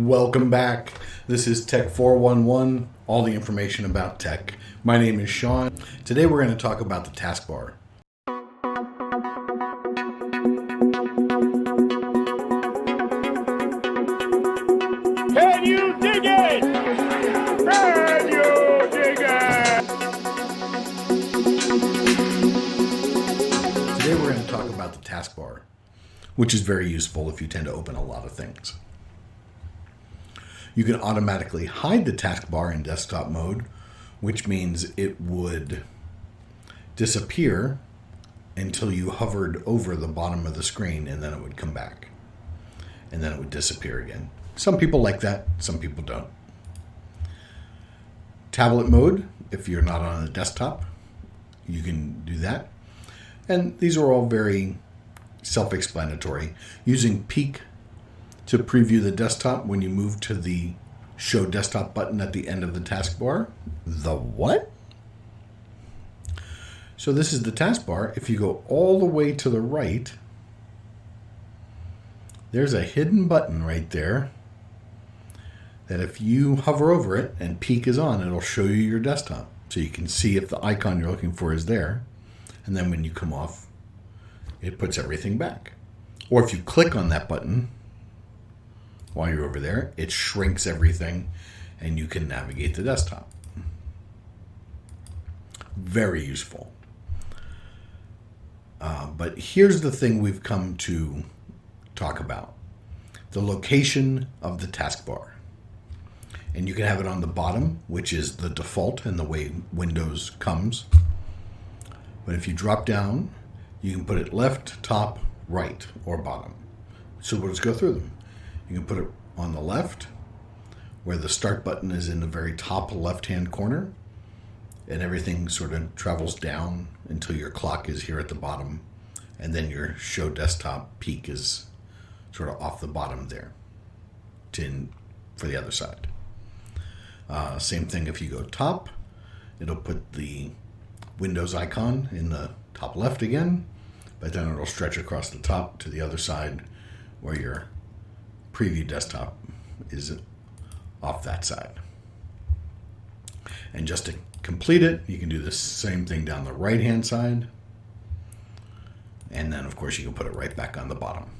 Welcome back. This is Tech 411, all the information about tech. My name is Sean. Today we're going to talk about the Taskbar. Can you dig it? Can you dig it? Today we're going to talk about the Taskbar, which is very useful if you tend to open a lot of things. You can automatically hide the taskbar in desktop mode, which means it would disappear until you hovered over the bottom of the screen, and then it would come back. And then it would disappear again. Some people like that, some people don't. Tablet mode, if you're not on a desktop, you can do that. And these are all very self-explanatory. Using peek to preview the desktop when you move to the Show Desktop button at the end of the taskbar. The what? So this is the taskbar. If you go all the way to the right, there's a hidden button right there that if you hover over it and peek is on, it'll show you your desktop. So you can see if the icon you're looking for is there. And then when you come off, it puts everything back. Or if you click on that button, while you're over there, it shrinks everything and you can navigate the desktop. Very useful. But here's the thing we've come to talk about. The location of the taskbar. And you can have it on the bottom, which is the default and the way Windows comes. But if you drop down, you can put it left, top, right, or bottom. So we'll just go through them. You can put it on the left, where the start button is in the very top left-hand corner, and everything sort of travels down until your clock is here at the bottom, and then your Show Desktop peak is sort of off the bottom there for the other side. Same thing if you go top, it'll put the Windows icon in the top left again, but then it'll stretch across the top to the other side where your preview desktop is off that side. And just to complete it, you can do the same thing down the right hand side, and then of course you can put it right back on the bottom.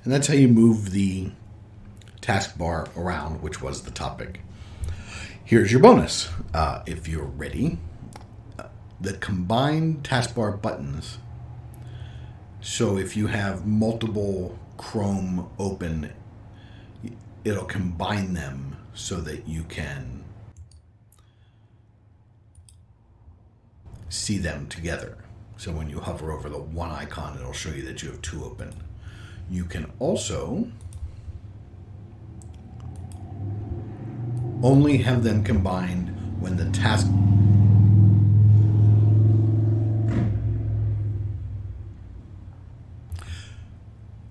And that's how you move the taskbar around, which was the topic. Here's your bonus. If you're ready, the combined taskbar buttons. So if you have multiple Chrome open, it'll combine them so that you can see them together. So when you hover over the one icon, it'll show you that you have two open. You can also only have them combined when the task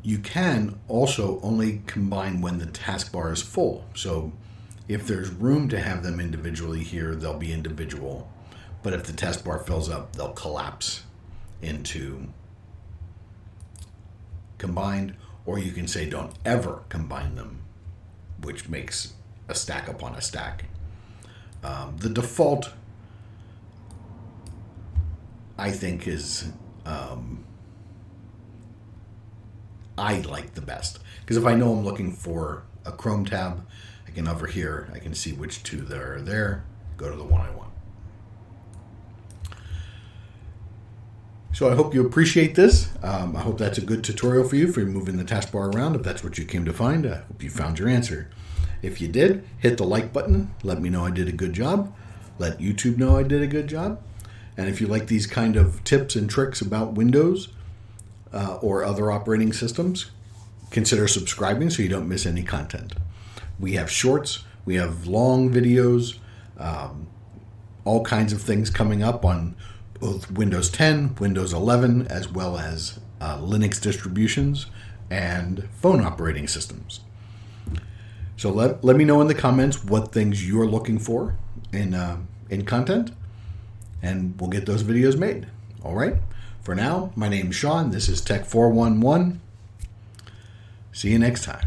You can also only combine when the taskbar is full. So if there's room to have them individually here, they'll be individual. But if the taskbar fills up, they'll collapse into combined. Or you can say don't ever combine them, which makes a stack upon a stack. The default, I think, is I like the best, because if I know I'm looking for a Chrome tab, I can over here, I can see which two there are there, go to the one I want. So I hope you appreciate this. I hope that's a good tutorial for you for moving the taskbar around. If that's what you came to find, I hope you found your answer. If you did, hit the like button. Let me know I did a good job. Let YouTube know I did a good job. And if you like these kind of tips and tricks about Windows, or other operating systems, consider subscribing so you don't miss any content. We have shorts, we have long videos, all kinds of things coming up on both Windows 10, Windows 11, as well as Linux distributions and phone operating systems. So let me know in the comments what things you're looking for in content, and we'll get those videos made. All right? For now, my name's Sean. This is Tech 411. See you next time.